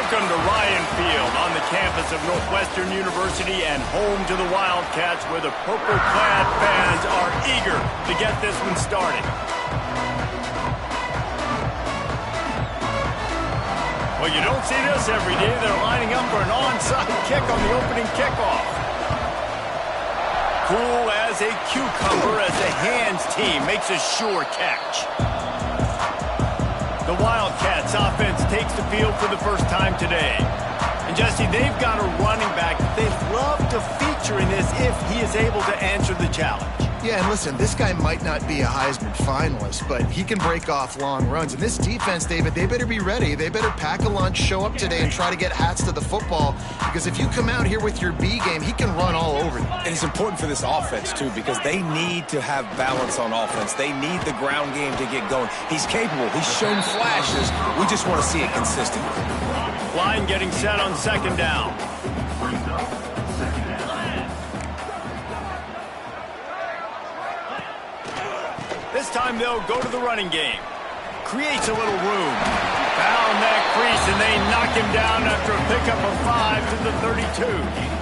Welcome to Ryan Field on the campus of Northwestern University and home to the Wildcats, where the purple-clad fans are eager to get this one started. Well, you don't see this every day. They're lining up for an onside kick on the opening kickoff. Cool as a cucumber as the hands team makes a sure catch. The Wildcats offense takes the field for the first time today. And Jesse, they've got a running back that they'd love to feature in this if he is able to answer the challenge. Yeah, and listen, this guy might not be a Heisman finalist, but he can break off long runs. And this defense, David, they better be ready. They better pack a lunch, show up today, and try to get hats to the football. Because if you come out here with your B game, he can run all over you. And it's important for this offense, too, because they need to have balance on offense. They need the ground game to get going. He's capable. He's shown flashes. We just want to see it consistently. Line getting set on second down. This time they'll go to the running game. Creates a little room. Found that crease, and they knock him down after a pickup of 5 to the 32.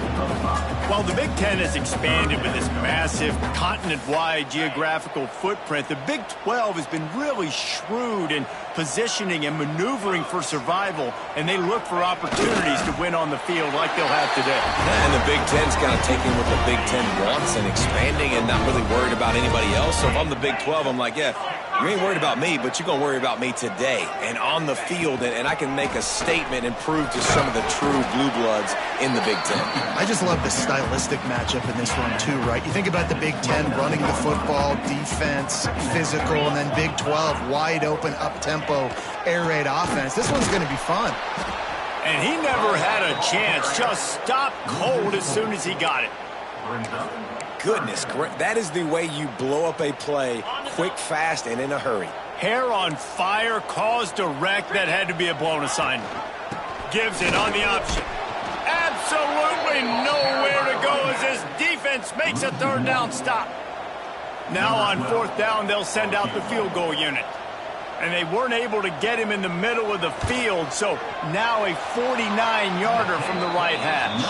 While the Big Ten has expanded with this massive continent-wide geographical footprint, the Big 12 has been really shrewd in positioning and maneuvering for survival, and they look for opportunities to win on the field like they'll have today. Yeah, and the Big Ten's kind of taking what the Big Ten wants and expanding and not really worried about anybody else. So if I'm the Big 12, I'm like, yeah, you ain't worried about me, but you're going to worry about me today and on the field, and I can make a statement and prove to some of the true blue bloods in the Big Ten. I just love the stylistic matchup in this one, too, right? You think about the Big Ten running the football, defense, physical, and then Big 12, wide open, up-tempo, air raid offense. This one's going to be fun. And he never had a chance. Just stopped cold as soon as he got it. Goodness, that is the way you blow up a play, quick, fast, and in a hurry. Hair on fire, caused a wreck. That had to be a blown assignment. Gives it on the option. Absolutely nowhere to go as this defense makes a third down stop. Now on fourth down, they'll send out the field goal unit. And they weren't able to get him in the middle of the field, so now a 49-yarder from the right hash.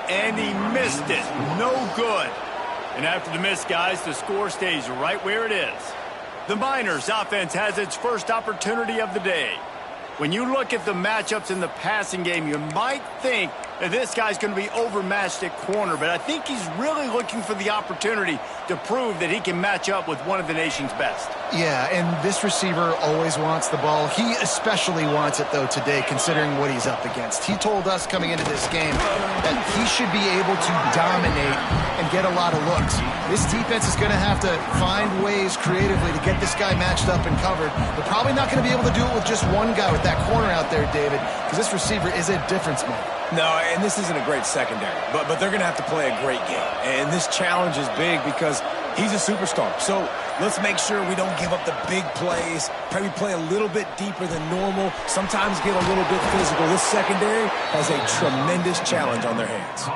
And he missed it. No good. And after the miss, guys, the score stays right where it is. The Miners offense has its first opportunity of the day. When you look at the matchups in the passing game, you might think that this guy's going to be overmatched at corner, but I think he's really looking for the opportunity to prove that he can match up with one of the nation's best. Yeah, and this receiver always wants the ball. He especially wants it, though, today, considering what he's up against. He told us coming into this game that he should be able to dominate and get a lot of looks. This defense is going to have to find ways creatively to get this guy matched up and covered. They're probably not going to be able to do it with just one guy with that corner out there, David, because this receiver is a difference maker. No, and this isn't a great secondary, but they're going to have to play a great game. And this challenge is big because he's a superstar. So let's make sure we don't give up the big plays, probably play a little bit deeper than normal, sometimes get a little bit physical. This secondary has a tremendous challenge on their hands.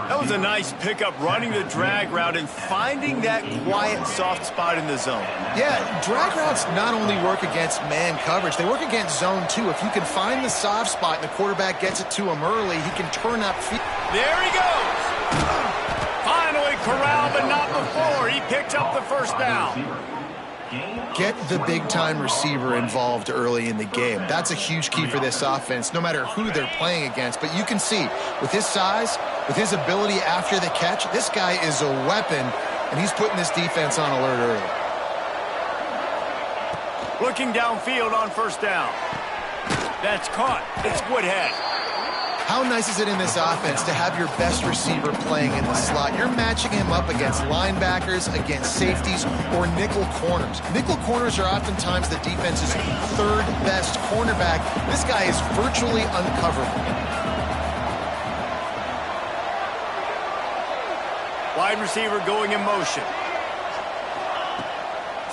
That was a nice pickup, running the drag route and finding that quiet, soft spot in the zone. Yeah, drag routes not only work against man coverage, they work against zone too. If you can find the soft spot and the quarterback gets it to him early, he can turn up. There he goes. Finally corralled, but not before. He picks up the first down. Get the big-time receiver involved early in the game. That's a huge key for this offense, no matter who they're playing against. But you can see, with his size, with his ability after the catch, this guy is a weapon, and he's putting this defense on alert early. Looking downfield on first down. That's caught. It's Woodhead. How nice is it in this offense to have your best receiver playing in the slot? You're matching him up against linebackers, against safeties, or nickel corners. Nickel corners are oftentimes the defense's third best cornerback. This guy is virtually uncoverable. Wide receiver going in motion.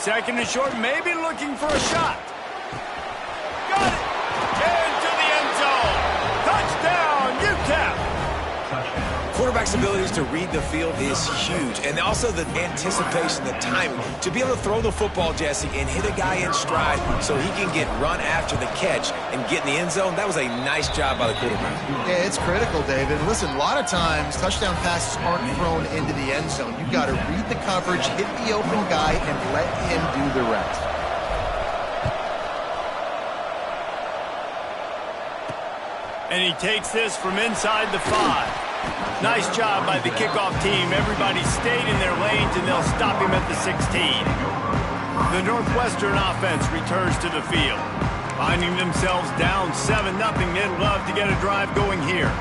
Second and short, maybe looking for a shot. Got it! Into the end zone. Touchdown, UTEP! quarterback's abilities to read the field is huge. And also the anticipation, the timing. To be able to throw the football, Jesse, and hit a guy in stride so he can get run after the catch and get in the end zone, that was a nice job by the quarterback. Yeah, it's critical, David. Listen, a lot of times touchdown passes aren't thrown into the end zone. You've got to read the coverage, hit the open guy, and let him do the rest. And he takes this from inside the 5. Nice job by the kickoff team. Everybody stayed in their lanes, and they'll stop him at the 16. The Northwestern offense returns to the field. Finding themselves down 7-0, they'd love to get a drive going here.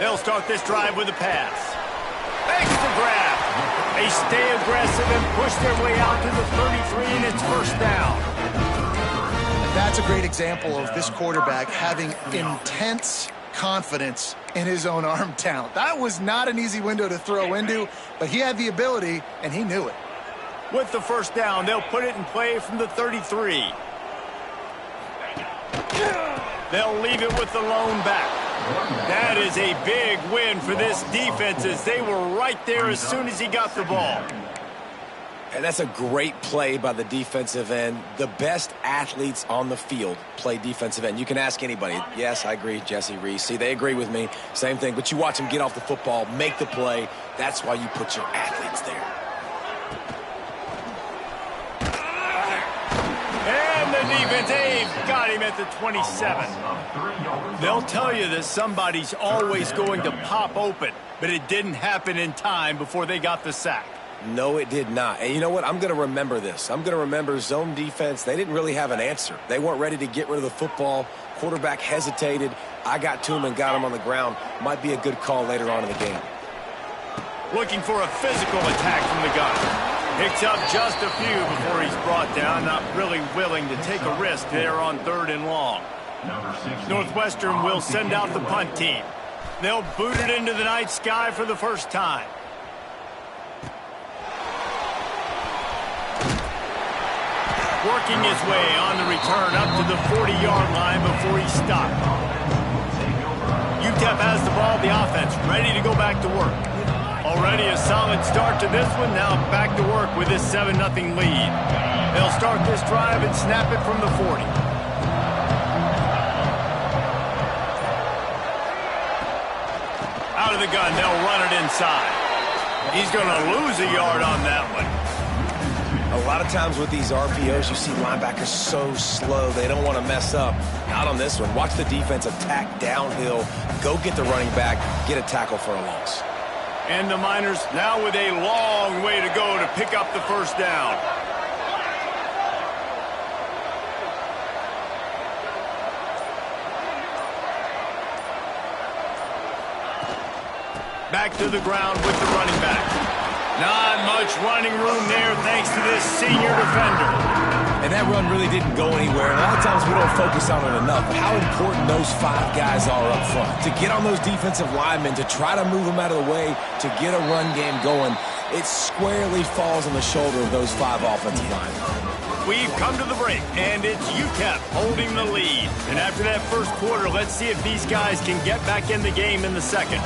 They'll start this drive with a pass. Makes the grab. They stay aggressive and push their way out to the 33, and it's first down. That's a great example of this quarterback having intense confidence in his own arm talent. That was not an easy window to throw into, but he had the ability, and he knew it. With the first down, they'll put it in play from the 33. They'll leave it with the lone back. That is a big win for this defense, as they were right there as soon as he got the ball. And that's a great play by the defensive end. The best athletes on the field play defensive end. You can ask anybody. Yes, I agree, Jesse Reese. See, they agree with me. Same thing. But you watch them get off the football, make the play. That's why you put your athletes there. And the defense, they've got him at the 27. They'll tell you that somebody's always going to pop open, but it didn't happen in time before they got the sack. No, it did not. And you know what? I'm going to remember this. I'm going to remember zone defense. They didn't really have an answer. They weren't ready to get rid of the football. Quarterback hesitated. I got to him and got him on the ground. Might be a good call later on in the game. Looking for a physical attack from the gun. Picks up just a few before he's brought down. Not really willing to take a risk there on 3rd and long. Northwestern will send out the punt team. They'll boot it into the night sky for the first time. Working his way on the return up to the 40-yard line before he stopped. UTEP has the ball, the offense ready to go back to work. Already a solid start to this one, now back to work with this 7-0 lead. They'll start this drive and snap it from the 40. Out of the gun, they'll run it inside. He's going to lose a yard on that one. A lot of times with these RPOs, you see linebackers so slow, they don't want to mess up. Not on this one. Watch the defense attack downhill, go get the running back, get a tackle for a loss. And the Miners now with a long way to go to pick up the first down. Back to the ground with the running back. Not much running room there thanks to this senior defender. And that run really didn't go anywhere. A lot of times we don't focus on it enough, but how important those 5 guys are up front. To get on those defensive linemen, to try to move them out of the way, to get a run game going, it squarely falls on the shoulder of those 5 offensive linemen. We've come to the break, and it's UTEP holding the lead. And after that first quarter, let's see if these guys can get back in the game in the second.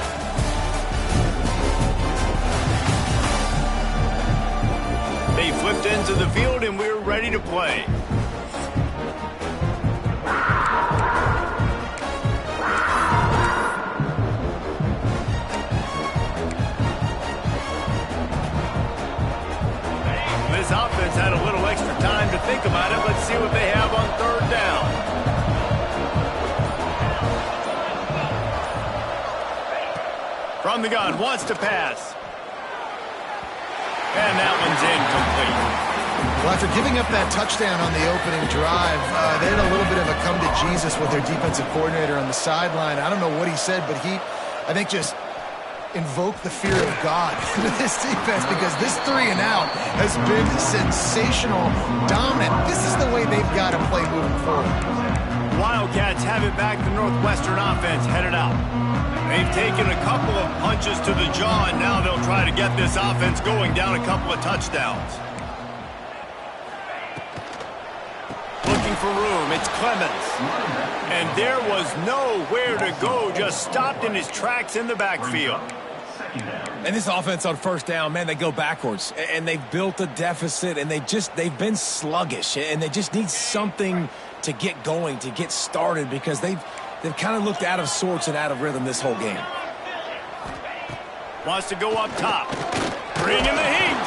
They flipped into the field, and we're ready to play. This offense had a little extra time to think about it. Let's see what they have on 3rd down. From the gun, wants to pass. And that one's incomplete. Well, after giving up that touchdown on the opening drive, they had a little bit of a come to Jesus with their defensive coordinator on the sideline. I don't know what he said, but he, I think, just invoked the fear of God into this defense, because this 3 and out has been sensational, dominant. This is the way they've got to play moving forward. Wildcats have it back. The Northwestern offense headed out. They've taken a couple of punches to the jaw, and now they'll try to get this offense going down a couple of touchdowns. for room. It's Clemens. And there was nowhere to go, just stopped in his tracks in the backfield. And this offense on first down, man, they go backwards. And they've built a deficit, and they've been sluggish. And they just need something to get going, to get started, because they've kind of looked out of sorts and out of rhythm this whole game. Wants to go up top. Bring in the heat.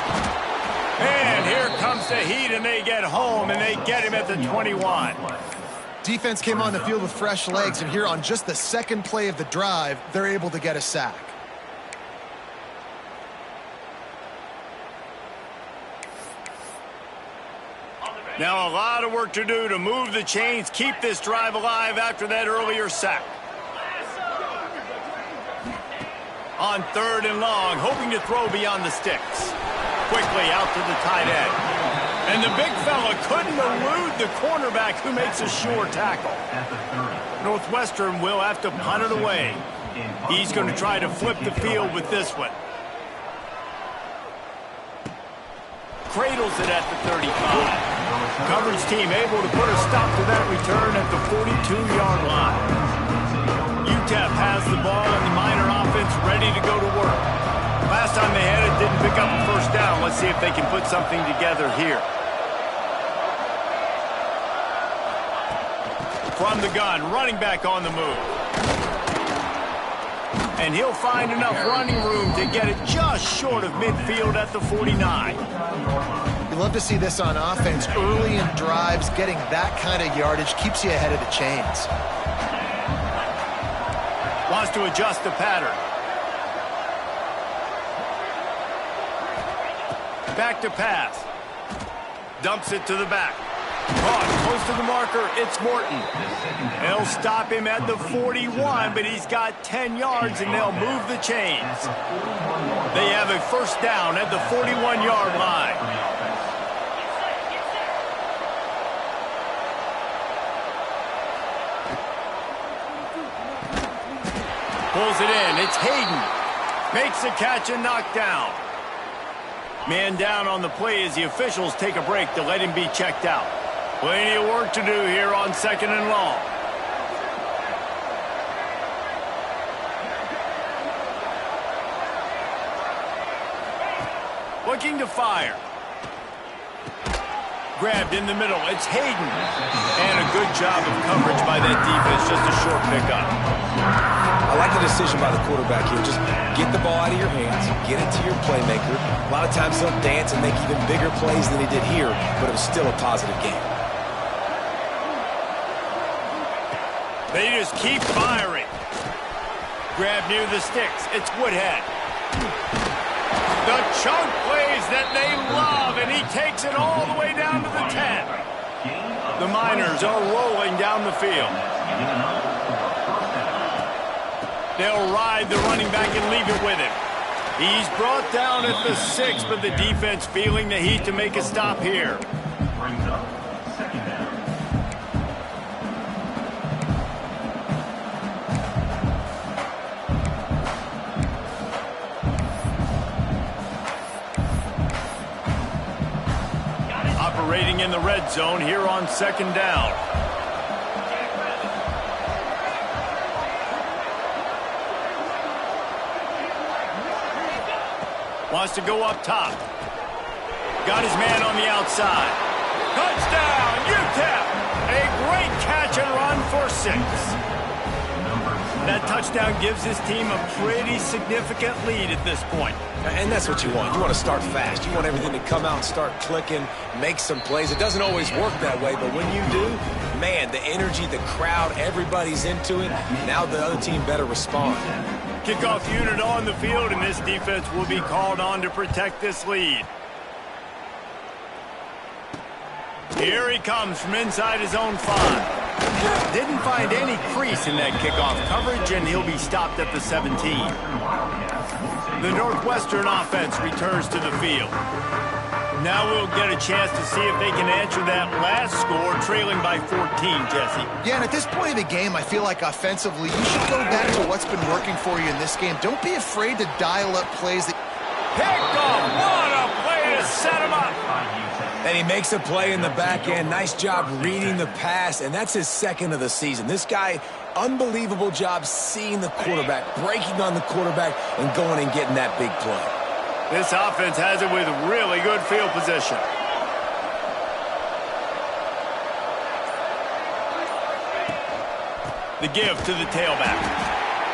And here comes the heat, and they get home, and they get him at the 21. Defense came on the field with fresh legs, and here on just the second play of the drive, they're able to get a sack. Now a lot of work to do to move the chains, keep this drive alive after that earlier sack. On 3rd and long, hoping to throw beyond the sticks. Quickly out to the tight end. And the big fella couldn't elude the cornerback who makes a sure tackle. Northwestern will have to punt it away. He's going to try to flip the field with this one. Cradles it at the 35. Coverage team able to put a stop to that return at the 42-yard line. UTEP has the ball and the Miner offense ready to go to work. Last time they had it, didn't pick up a first down. Let's see if they can put something together here. From the gun, running back on the move. And he'll find enough running room to get it just short of midfield at the 49. You love to see this on offense. Early in drives, getting that kind of yardage keeps you ahead of the chains. Wants to adjust the pattern. Back to pass. Dumps it to the back. Caught close to the marker. It's Morton. They'll stop him at the 41, but he's got 10 yards, and they'll move the chains. They have a first down at the 41-yard line. Pulls it in. It's Hayden. Makes the catch and knocked down. Man down on the play as the officials take a break to let him be checked out. Plenty of work to do here on 2nd and long. Looking to fire. Grabbed in the middle. It's Hayden. And a good job of coverage by that defense. Just a short pickup. I like the decision by the quarterback here. Just get the ball out of your hands, get it to your playmaker. A lot of times he'll dance and make even bigger plays than he did here, but it was still a positive game. They just keep firing. Grab near the sticks. It's Woodhead. The chunk plays that they love, and he takes it all the way down to the 10. The Miners are rolling down the field. They'll ride the running back and leave it with him. He's brought down at the 6, but the defense feeling the heat to make a stop here. Operating in the red zone here on 2nd down. Wants to go up top. Got his man on the outside. Touchdown, UTEP! A great catch and run for 6. That touchdown gives his team a pretty significant lead at this point. And that's what you want. You want to start fast. You want everything to come out and start clicking, make some plays. It doesn't always work that way, but when you do, man, the energy, the crowd, everybody's into it. Now the other team better respond. Kickoff unit on the field, and this defense will be called on to protect this lead. Here he comes from inside his own 5. Didn't find any crease in that kickoff coverage, and he'll be stopped at the 17. The Northwestern offense returns to the field. Now we'll get a chance to see if they can answer that last score, trailing by 14, Jesse. Yeah, and at this point of the game, I feel like offensively, you should go back to what's been working for you in this game. Don't be afraid to dial up plays that... Picked off. What a play to set him up. And he makes a play in the back end. Nice job reading the pass, and that's his second of the season. This guy, unbelievable job seeing the quarterback, breaking on the quarterback, and going and getting that big play. This offense has it with really good field position. The give to the tailback.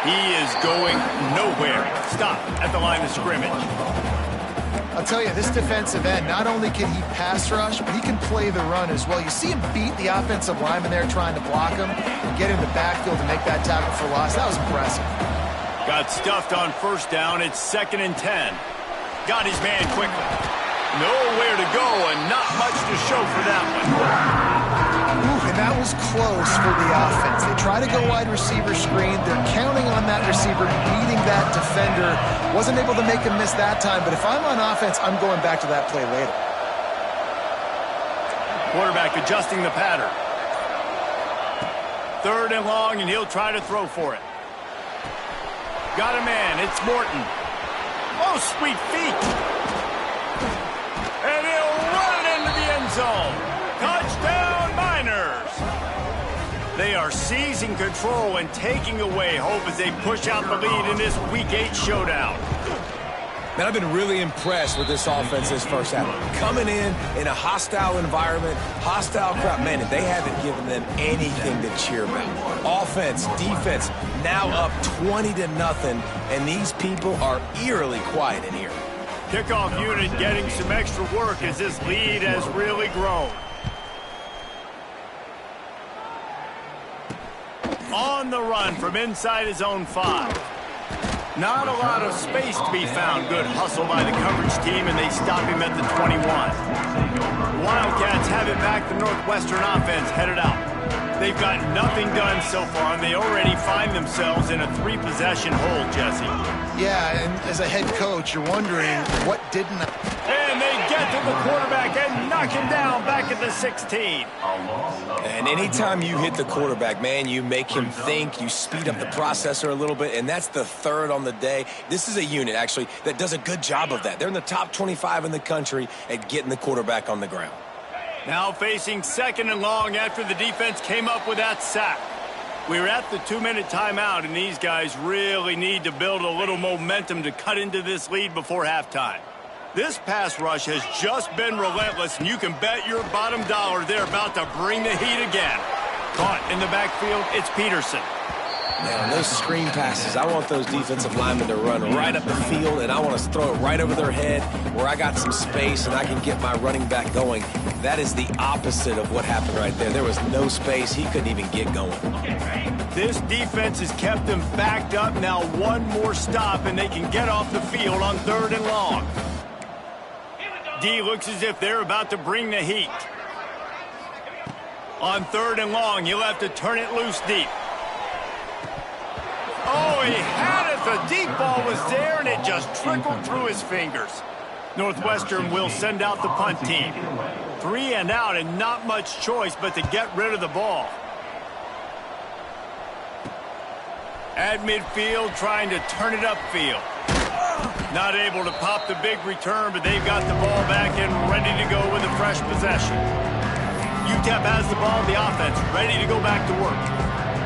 He is going nowhere. Stop at the line of scrimmage. I'll tell you, this defensive end, not only can he pass rush, but he can play the run as well. You see him beat the offensive lineman there trying to block him and get in the backfield to make that tackle for loss. That was impressive. Got stuffed on first down. It's 2nd and 10. Got his man quickly. Nowhere to go and not much to show for that one. Ooh, and that was close for the offense. They try to go wide receiver screen. They're counting on that receiver beating that defender. Wasn't able to make him miss that time, but if I'm on offense, I'm going back to that play later. Quarterback adjusting the pattern. 3rd and long, and he'll try to throw for it. Got a man. It's Morton. Oh, sweet feet. And he'll run it into the end zone. Touchdown, Miners. They are seizing control and taking away hope as they push out the lead in this Week 8 showdown. Man, I've been really impressed with this offense this first half. Coming in a hostile environment, hostile crowd. Man, they haven't given them anything to cheer about. Offense, defense, now up 20-0, and these people are eerily quiet in here. Kickoff unit getting some extra work as this lead has really grown. On the run from inside his own 5. Not a lot of space to be found. Good hustle by the coverage team, and they stop him at the 21. Wildcats have it back. The Northwestern offense headed out. They've got nothing done so far, and they already find themselves in a 3-possession hole, Jesse. Yeah, and as a head coach, you're wondering what didn't... And they get to the quarterback and knock him down back at the 16. And anytime you hit the quarterback, man, you make him think, you speed up the processor a little bit, and that's the 3rd on the day. This is a unit, actually, that does a good job of that. They're in the top 25 in the country at getting the quarterback on the ground. Now facing 2nd and long after the defense came up with that sack. We're at the 2-minute timeout, and these guys really need to build a little momentum to cut into this lead before halftime. This pass rush has just been relentless, and you can bet your bottom dollar they're about to bring the heat again. Caught in the backfield, it's Peterson. Man, those screen passes, I want those defensive linemen to run right up the field, and I want to throw it right over their head where I got some space and I can get my running back going. That is the opposite of what happened right there. There was no space. He couldn't even get going. This defense has kept them backed up. Now one more stop, and they can get off the field on 3rd and long. D looks as if they're about to bring the heat. On 3rd and long, he'll have to turn it loose deep. Oh, he had it. The deep ball was there, and it just trickled through his fingers. Northwestern will send out the punt team. 3 and out, and not much choice but to get rid of the ball. At midfield, trying to turn it upfield. Not able to pop the big return, but they've got the ball back and ready to go with a fresh possession. UTEP has the ball, the offense ready to go back to work.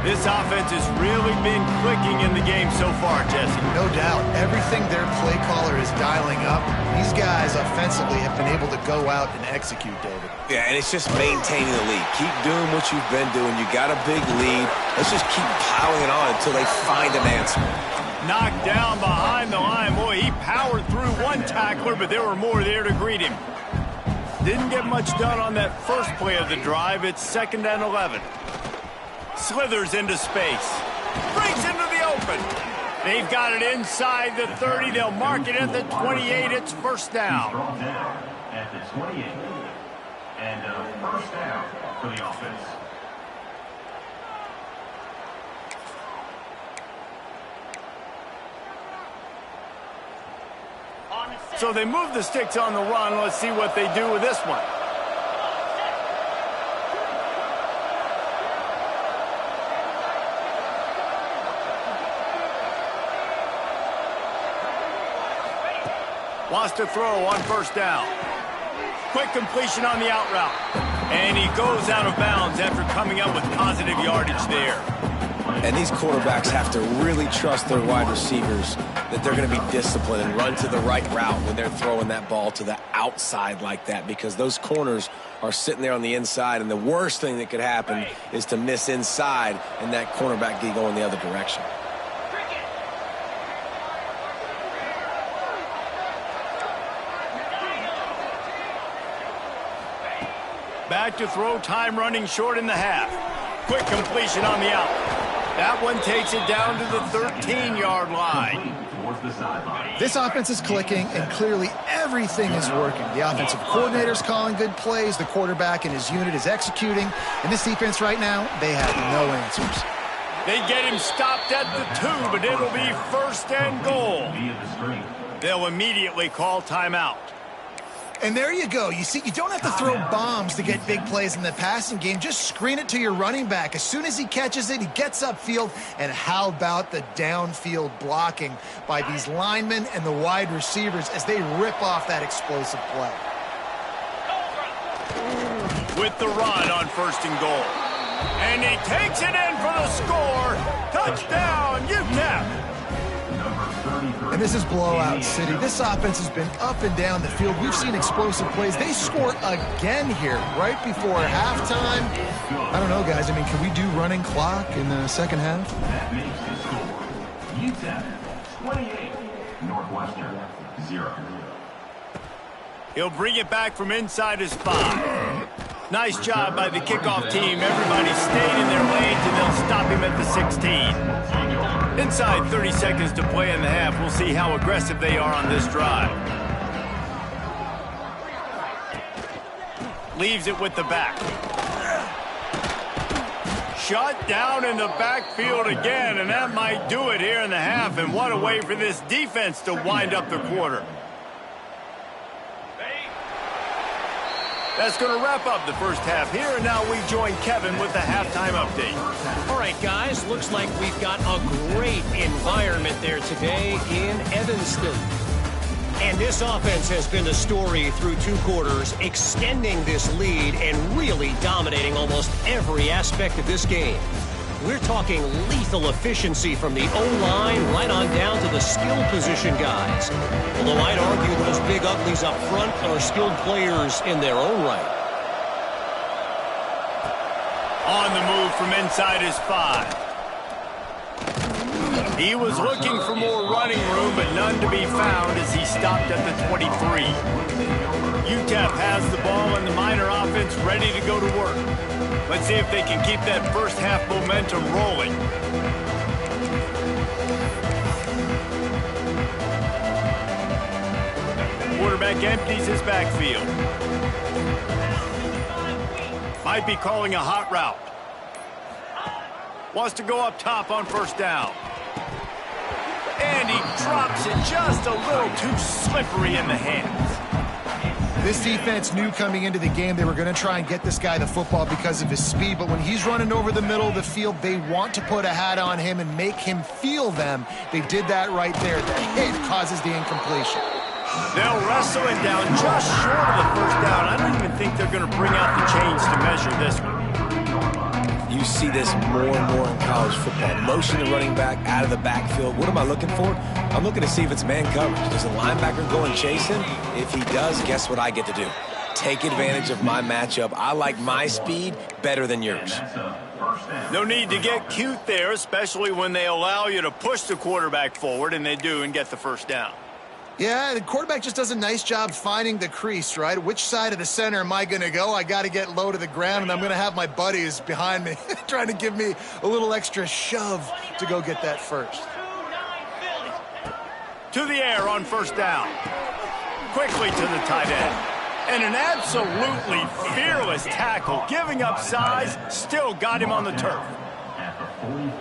This offense has really been clicking in the game so far, Jesse. No doubt. Everything their play caller is dialing up, these guys offensively have been able to go out and execute, David. Yeah, and it's just maintaining the lead. Keep doing what you've been doing. You got a big lead. Let's just keep piling it on until they find an answer. Knocked down behind the line. Boy, he powered through one tackler, but there were more there to greet him. Didn't get much done on that first play of the drive. It's 2nd and 11. Slithers into space. Breaks into the open. They've got it inside the 30. They'll mark it at the 28. It's first down. At the 28. And first down for the offense. So they move the sticks on the run. Let's see what they do with this one. Wants to throw on first down. Quick completion on the out route. And he goes out of bounds after coming up with positive yardage there. And these quarterbacks have to really trust their wide receivers that they're going to be disciplined and run to the right route when they're throwing that ball to the outside like that, because those corners are sitting there on the inside, and the worst thing that could happen is to miss inside and that cornerback be going the other direction. Back to throw, time running short in the half. Quick completion on the out. That one takes it down to the 13-yard line. This offense is clicking, and clearly everything is working. The offensive coordinator's calling good plays. The quarterback and his unit is executing. And this defense right now, they have no answers. They get him stopped at the 2, but it'll be first and goal. They'll immediately call timeout. And there you go. You see, you don't have to throw bombs to get big plays in the passing game. Just screen it to your running back. As soon as he catches it, he gets upfield. And how about the downfield blocking by these linemen and the wide receivers as they rip off that explosive play? With the run on first and goal. And he takes it in for the score. Touchdown, Wk8. And this is blowout city. This offense has been up and down the field. We've seen explosive plays. They score again here right before halftime. I don't know, guys. I mean, can we do running clock in the second half? That makes the score Wk8 28, Northwestern 0. He'll bring it back from inside his 5. Nice job by the kickoff team. Everybody stayed in their lanes, and they'll stop him at the 16. Inside 30 seconds to play in the half. We'll see how aggressive they are on this drive. Leaves it with the back. Shut down in the backfield again, and that might do it here in the half. And what a way for this defense to wind up the quarter. That's going to wrap up the first half here, and now we join Kevin with the halftime update. All right, guys, looks like we've got a great environment there today in Evanston. And this offense has been the story through 2 quarters, extending this lead and really dominating almost every aspect of this game. We're talking lethal efficiency from the O-line right on down to the skill position guys. Although I'd argue those big uglies up front are skilled players in their own right. On the move from inside his 5. He was looking for more running room, but none to be found as he stopped at the 23. Wk8 has the ball and the Miner offense ready to go to work. Let's see if they can keep that first half momentum rolling. Quarterback empties his backfield. Might be calling a hot route. Wants to go up top on first down. And he drops it just a little too slippery in the hands. This defense knew coming into the game they were going to try and get this guy the football because of his speed, but when he's running over the middle of the field, they want to put a hat on him and make him feel them. They did that right there. The hit causes the incompletion. They'll wrestle it down just short of the first down. I don't even think they're going to bring out the chains to measure this one. You see this more and more in college football. Motion the running back out of the backfield. What am I looking for? I'm looking to see if it's man coverage. Does the linebacker go and chase him? If he does, guess what I get to do? Take advantage of my matchup. I like my speed better than yours. No need to get cute there, especially when they allow you to push the quarterback forward, and they do, and get the first down. Yeah, the quarterback just does a nice job finding the crease, right? Which side of the center am I going to go? I got to get low to the ground, and I'm going to have my buddies behind me trying to give me a little extra shove to go get that first. To the air on first down. Quickly to the tight end. And an absolutely fearless tackle, giving up size, still got him on the turf.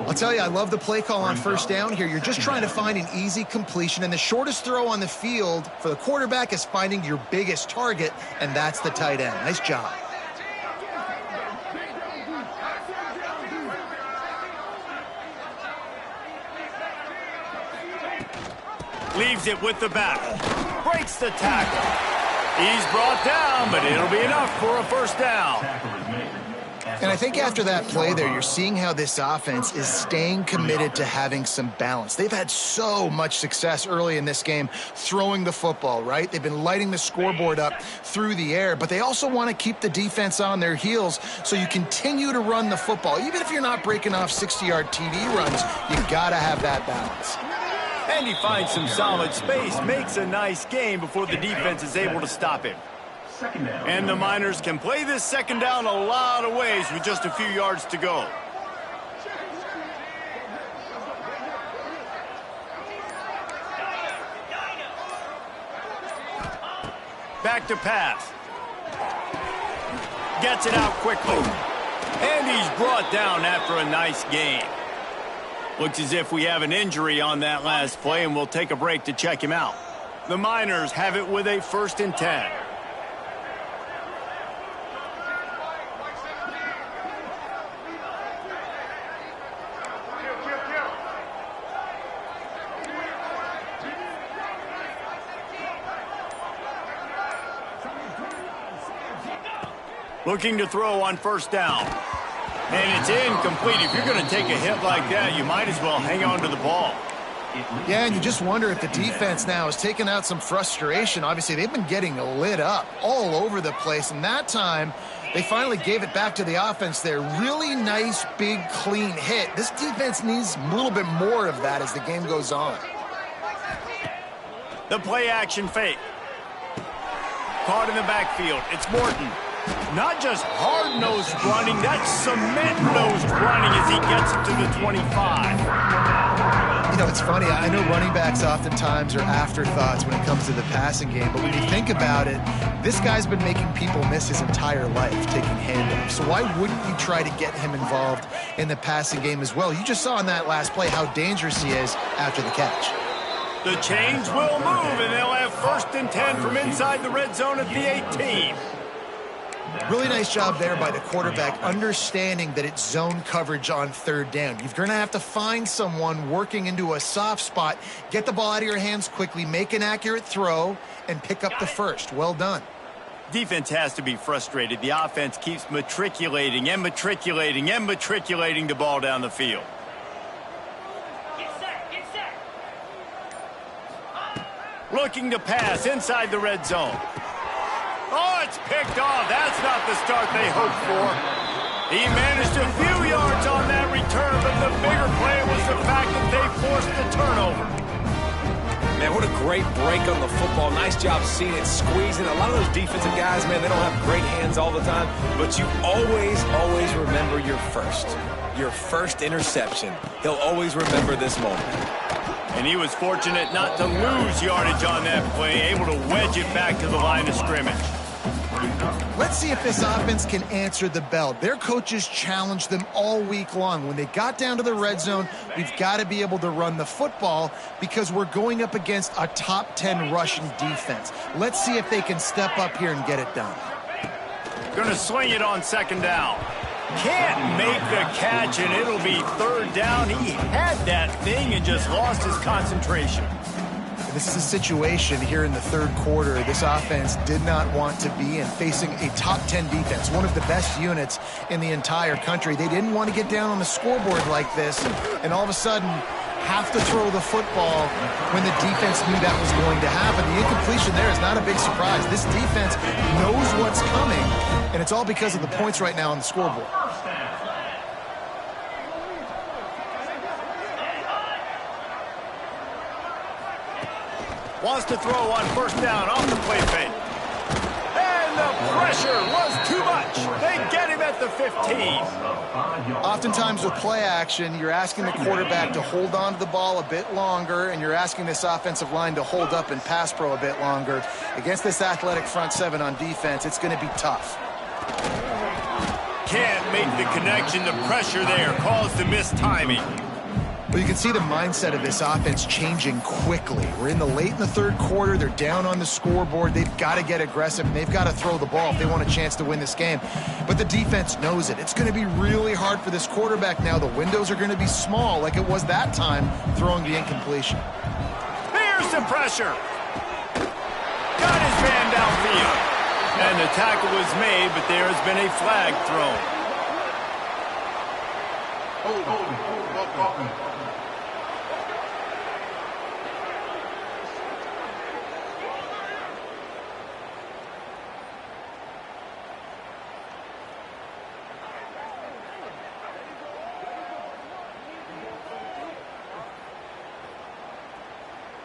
I'll tell you, I love the play call on first down here. You're just trying to find an easy completion, and the shortest throw on the field for the quarterback is finding your biggest target, and that's the tight end. Nice job. Leaves it with the back. Breaks the tackle. He's brought down, but it'll be enough for a first down. And I think after that play there, you're seeing how this offense is staying committed to having some balance. They've had so much success early in this game throwing the football, right? They've been lighting the scoreboard up through the air, but they also want to keep the defense on their heels, so you continue to run the football. Even if you're not breaking off 60-yard TD runs, you got to have that balance. And he finds some solid space, makes a nice game before the defense is able to stop him. And the Miners can play this second down a lot of ways with just a few yards to go. Back to pass. Gets it out quickly. And he's brought down after a nice gain. Looks as if we have an injury on that last play, and we'll take a break to check him out. The Miners have it with a 1st and 10. Looking to throw on 1st down. And it's incomplete. If you're going to take a hit like that, you might as well hang on to the ball. Yeah, and you just wonder if the defense now is taking out some frustration. Obviously, they've been getting lit up all over the place, and that time they finally gave it back to the offense there. Really nice, big, clean hit. This defense needs a little bit more of that as the game goes on. The play-action fake. Caught in the backfield. It's Morton. Not just hard-nosed running, that's cement-nosed running as he gets it to the 25. You know, it's funny. I know running backs oftentimes are afterthoughts when it comes to the passing game, but when you think about it, this guy's been making people miss his entire life taking handoffs. So why wouldn't you try to get him involved in the passing game as well? You just saw in that last play how dangerous he is after the catch. The chains will move, and they'll have 1st and 10 from inside the red zone at the 18. Really nice job there by the quarterback, understanding that it's zone coverage on 3rd down. You're going to have to find someone working into a soft spot, get the ball out of your hands quickly, make an accurate throw, and pick up the 1st. Well done. Defense has to be frustrated. The offense keeps matriculating and matriculating and matriculating the ball down the field. Looking to pass inside the red zone. Oh, it's picked off. That's not the start they hoped for. He managed a few yards on that return, but the bigger play was the fact that they forced the turnover. Man, what a great break on the football. Nice job seeing it, squeezing. A lot of those defensive guys, man, they don't have great hands all the time, but you always, always remember your first interception. He'll always remember this moment. And he was fortunate not to lose yardage on that play, able to wedge it back to the line of scrimmage. Let's see if this offense can answer the bell. Their coaches challenged them all week long. When they got down to the red zone, we've got to be able to run the football because we're going up against a top 10 rushing defense. Let's see if they can step up here and get it done. Going to swing it on 2nd down. Can't make the catch, and it'll be 3rd down. He had that thing and just lost his concentration. This is a situation here in the 3rd quarter this offense did not want to be in, facing a top 10 defense, one of the best units in the entire country. They didn't want to get down on the scoreboard like this, and all of a sudden have to throw the football when the defense knew that was going to happen. The incompletion there is not a big surprise. This defense knows what's coming, and it's all because of the points right now on the scoreboard. Wants to throw on 1st down off the play fake. And the pressure was too much. They get him at the 15. Oftentimes with play action, you're asking the quarterback to hold on to the ball a bit longer, and you're asking this offensive line to hold up and pass pro a bit longer. Against this athletic front 7 on defense, it's going to be tough. Can't make the connection. The pressure there caused the missed timing. Well, you can see the mindset of this offense changing quickly. We're in the late in the 3rd quarter. They're down on the scoreboard. They've got to get aggressive, and they've got to throw the ball if they want a chance to win this game. But the defense knows it. It's going to be really hard for this quarterback now. The windows are going to be small like it was that time throwing the incompletion. Here's the pressure. Got his man downfield. And the tackle was made, but there has been a flag thrown.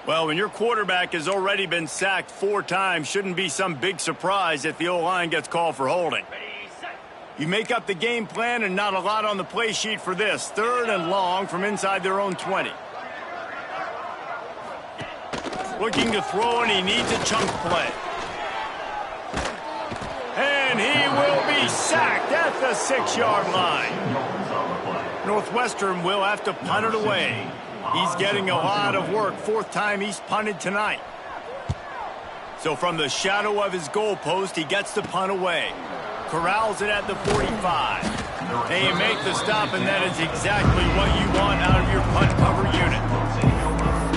Well, when your quarterback has already been sacked 4 times, shouldn't be some big surprise if the O-line gets called for holding. You make up the game plan and not a lot on the play sheet for this. 3rd and long from inside their own 20. Looking to throw, and he needs a chunk play. And he will be sacked at the 6-yard line. Northwestern will have to punt it away. He's getting a lot of work. 4th time he's punted tonight. So from the shadow of his goalpost, he gets the punt away. Corrals it at the 45. They make the stop, and that is exactly what you want out of your punt cover unit.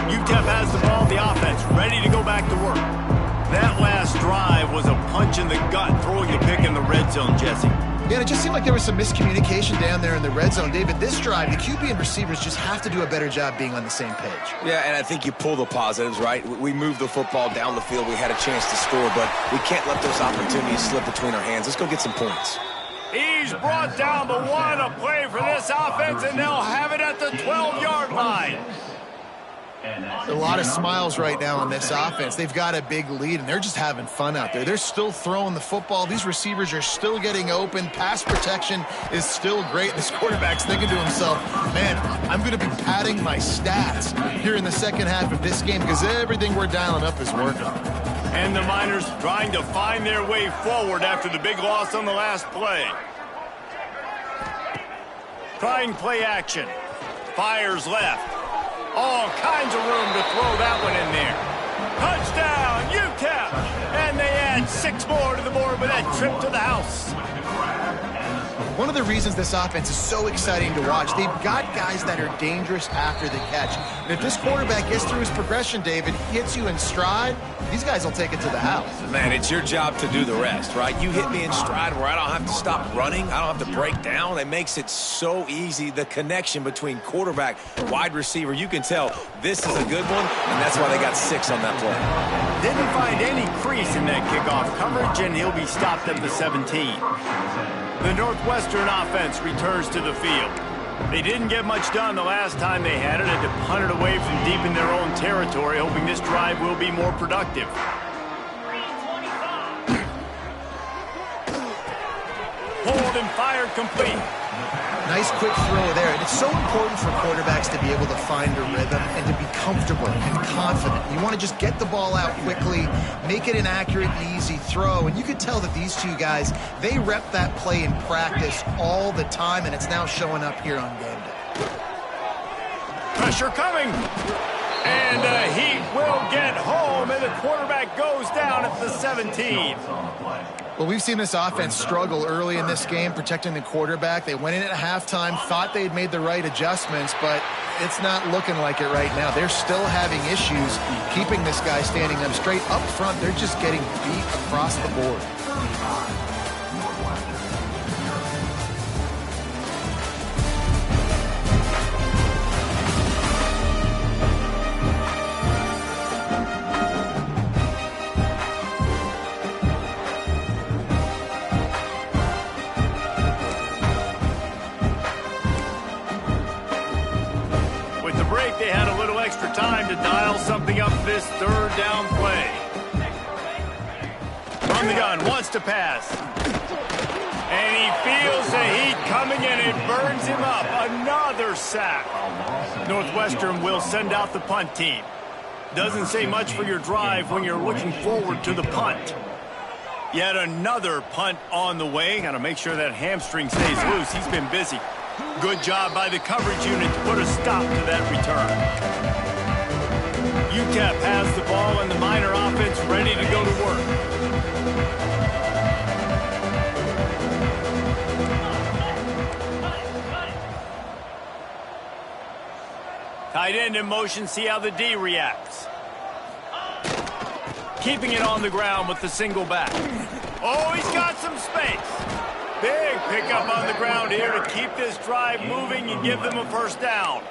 UTEP has the ball, the offense, ready to go back to work. That last drive was a punch in the gut, throwing the pick in the red zone, Jesse. Yeah, it just seemed like there was some miscommunication down there in the red zone. David, this drive, the QB and receivers just have to do a better job being on the same page. Yeah, and I think you pull the positives, right? We moved the football down the field. We had a chance to score, but we can't let those opportunities slip between our hands. Let's go get some points. He's brought down the 1, a play for this offense, and they'll have it at the 12-yard line. A lot of smiles right now on this offense. They've got a big lead, and they're just having fun out there. They're still throwing the football. These receivers are still getting open. Pass protection is still great. This quarterback's thinking to himself, man, I'm going to be padding my stats here in the second half of this game because everything we're dialing up is working. And the Miners trying to find their way forward after the big loss on the last play. Trying play action. Fires left. All kinds of room to throw that one in there. Touchdown, UTEP! And they add 6 more to the board with that trip to the house. One of the reasons this offense is so exciting to watch, they've got guys that are dangerous after the catch. And if this quarterback gets through his progression, David, hits you in stride, these guys will take it to the house. Man, it's your job to do the rest, right? You hit me in stride where I don't have to stop running. I don't have to break down. It makes it so easy. The connection between quarterback, wide receiver, you can tell this is a good one, and that's why they got 6 on that play. Didn't find any crease in that kickoff coverage, and he'll be stopped at the 17. The Northwestern offense returns to the field. They didn't get much done the last time they had it, had to punt it away from deep in their own territory, hoping this drive will be more productive. Hold and fire complete. Nice quick throw there. And it's so important for quarterbacks to be able to find a rhythm and to be comfortable and confident. You want to just get the ball out quickly, make it an accurate and easy throw. And you could tell that these 2 guys, they rep that play in practice all the time, and it's now showing up here on game day. Pressure coming. And he will get home, and the quarterback goes down at the 17. Well, we've seen this offense struggle early in this game, protecting the quarterback. They went in at halftime, thought they'd made the right adjustments, but it's not looking like it right now. They're still having issues keeping this guy standing up straight. Up front, they're just getting beat across the board. They had a little extra time to dial something up for this 3rd down play. From the gun, wants to pass. And he feels the heat coming in. It burns him up. Another sack. Northwestern will send out the punt team. Doesn't say much for your drive when you're looking forward to the punt. Yet another punt on the way. Got to make sure that hamstring stays loose. He's been busy. Good job by the coverage unit to put a stop to that return. UTEP has the ball and the Miner offense ready to go to work. Tight end in motion, see how the D reacts. keeping it on the ground with the single back. Oh, he's got some space. Big pickup on the ground here to keep this drive moving and give them a first down.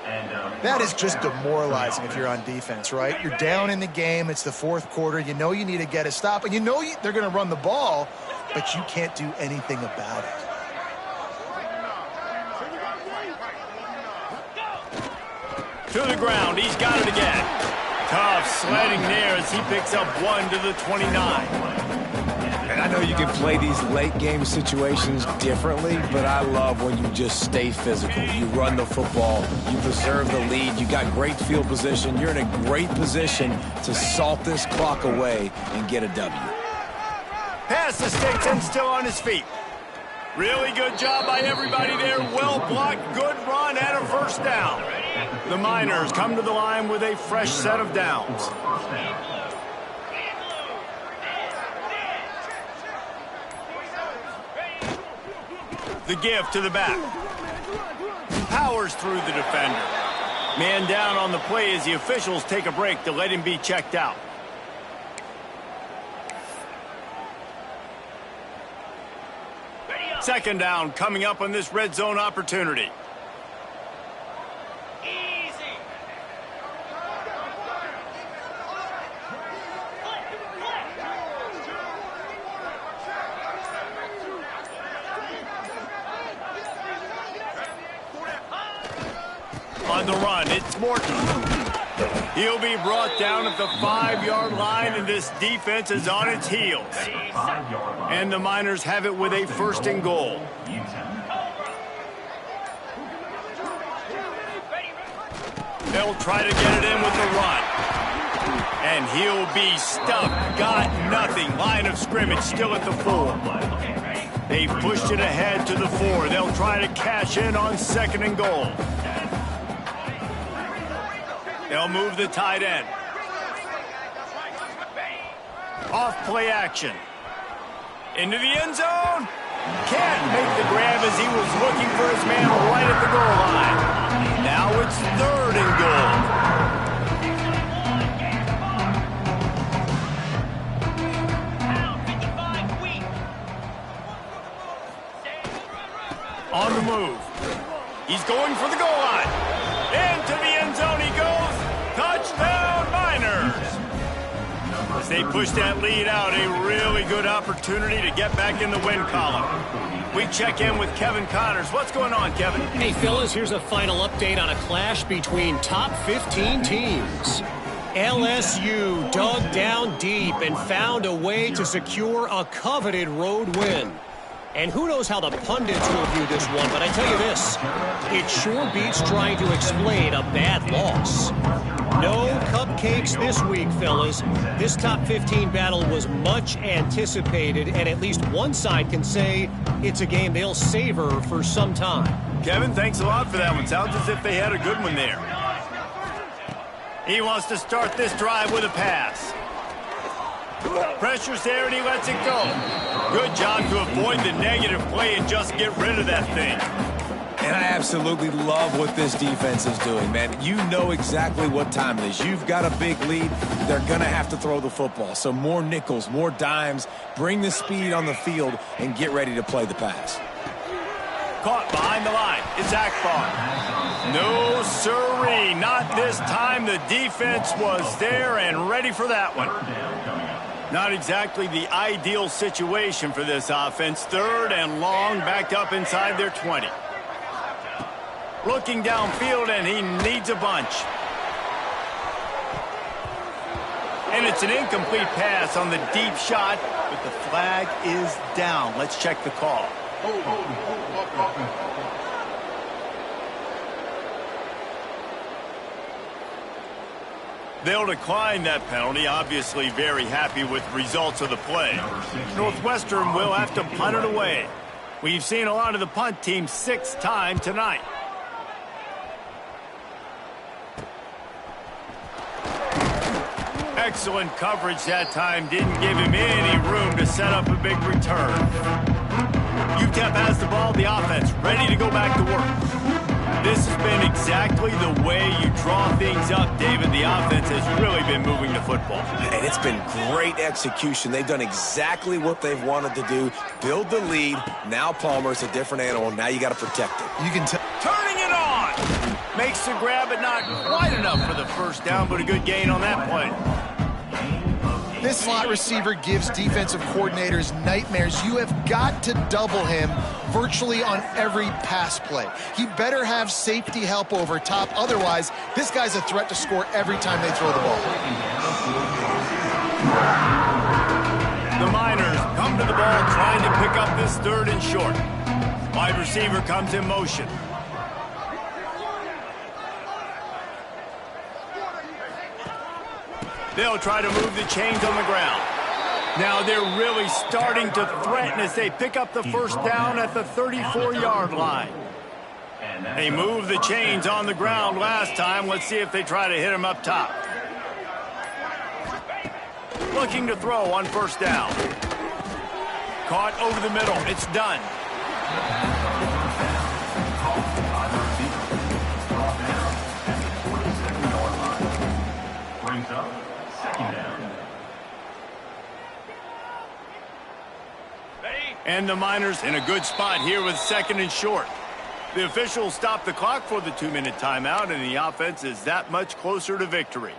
That is just demoralizing if you're on defense, right? You're down in the game. It's the fourth quarter. You know you need to get a stop, and you know they're going to run the ball, but you can't do anything about it. To the ground. He's got it again. Tough sledding there as he picks up 1 to the 29. And I know you can play these late-game situations differently, but I love when you just stay physical. You run the football. You preserve the lead. You got great field position. You're in a great position to salt this clock away and get a W. Pass the sticks and still on his feet. Really good job by everybody there. Well blocked, good run, and a first down. The Miners come to the line with a fresh set of downs. The give to the back. Powers through the defender. Man down on the play as the officials take a break to let him be checked out. Second down coming up on this red zone opportunity. On the run, it's Morton. He'll be brought down at the 5-yard line, and this defense is on its heels. And the Miners have it with a first and goal. They'll try to get it in with the run. And he'll be stuck. Got nothing. Line of scrimmage still at the 4. They've pushed it ahead to the 4. They'll try to cash in on second and goal. They'll move the tight end. Off play action. Into the end zone. Can't make the grab as he was looking for his man right at the goal line. Now it's third and goal. On the move. He's going for the goal line. Into the end zone he goes. Touchdown, Miners! As they push that lead out, a really good opportunity to get back in the win column. We check in with Kevin Connors. What's going on, Kevin? Hey, fellas, here's a final update on a clash between top 15 teams. LSU dug down deep and found a way to secure a coveted road win. And who knows how the pundits will view this one, but I tell you this, it sure beats trying to explain a bad loss. No cupcakes this week, fellas. This top 15 battle was much anticipated, and at least one side can say it's a game they'll savor for some time. Kevin, thanks a lot for that one. Sounds as if they had a good one there. He wants to start this drive with a pass. Pressure's there, and he lets it go. Good job to avoid the negative play and just get rid of that thing. And I absolutely love what this defense is doing, man. You know exactly what time it is. You've got a big lead. They're going to have to throw the football. So more nickels, more dimes. Bring the speed on the field and get ready to play the pass. Caught behind the line. It's Akbar. No siree. Not this time. The defense was there and ready for that one. Not exactly the ideal situation for this offense. Third and long, backed up inside their 20. Looking downfield, and he needs a bunch. And it's an incomplete pass on the deep shot, but the flag is down. Let's check the call. They'll decline that penalty, obviously very happy with results of the play. Northwestern will have to punt it away. We've seen a lot of the punt team 6 times tonight. Excellent coverage that time. Didn't give him any room to set up a big return. UTEP has the ball, the offense ready to go back to work. This has been exactly the way you draw things up, David. The offense has really been moving the football. And it's been great execution. They've done exactly what they've wanted to do. Build the lead. Now Palmer's a different animal. Now you got to protect it. You can tell. Turning it on. Makes the grab, but not quite enough for the first down, but a good gain on that play. This slot receiver gives defensive coordinators nightmares. You have got to double him virtually on every pass play. He better have safety help over top. Otherwise, this guy's a threat to score every time they throw the ball. The Miners come to the ball trying to pick up this 3rd and short. Wide receiver comes in motion. They'll try to move the chains on the ground. Now they're really starting to threaten as they pick up the first down at the 34-yard line. They moved the chains on the ground last time. Let's see if they try to hit them up top. Looking to throw on first down. Caught over the middle. It's done. Brings up 2nd down. And the Miners in a good spot here with 2nd and short. The officials stop the clock for the 2-minute timeout, and the offense is that much closer to victory.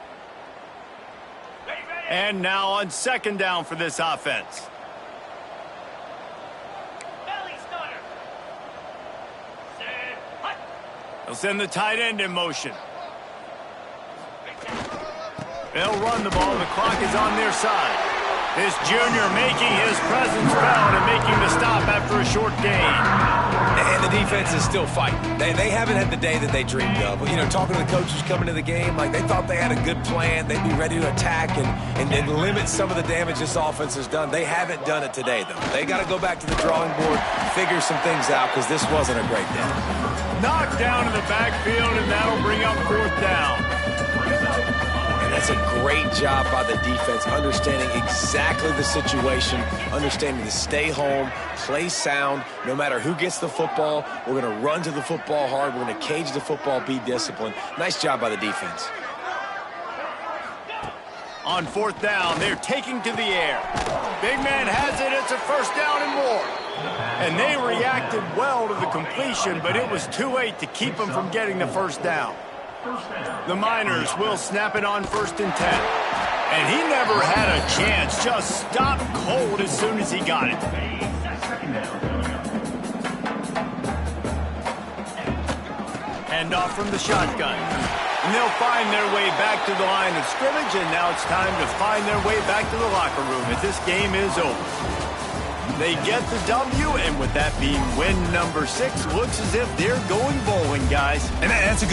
And now on 2nd down for this offense. They'll send the tight end in motion. They'll run the ball. The clock is on their side. This junior making his presence felt and making the stop after a short gain. And the defense is still fighting. They haven't had the day that they dreamed of. You know, talking to the coaches coming to the game, like they thought they had a good plan. They'd be ready to attack and limit some of the damage this offense has done. They haven't done it today, though. They got to go back to the drawing board, figure some things out, because this wasn't a great day. Knocked down in the backfield, and that'll bring up 4th down. That's a great job by the defense, understanding exactly the situation, understanding to stay home, play sound. No matter who gets the football, we're going to run to the football hard. We're going to cage the football, be disciplined. Nice job by the defense. On 4th down, they're taking to the air. Big man has it. It's a first down and more. And they reacted well to the completion, but it was too late to keep them from getting the first down. The Miners will snap it on 1st and 10. And he never had a chance. Just stopped cold as soon as he got it. Hand off from the shotgun. And they'll find their way back to the line of scrimmage, and now it's time to find their way back to the locker room as this game is over. They get the W, and with that being win number 6, looks as if they're going bowling, guys. And that's a good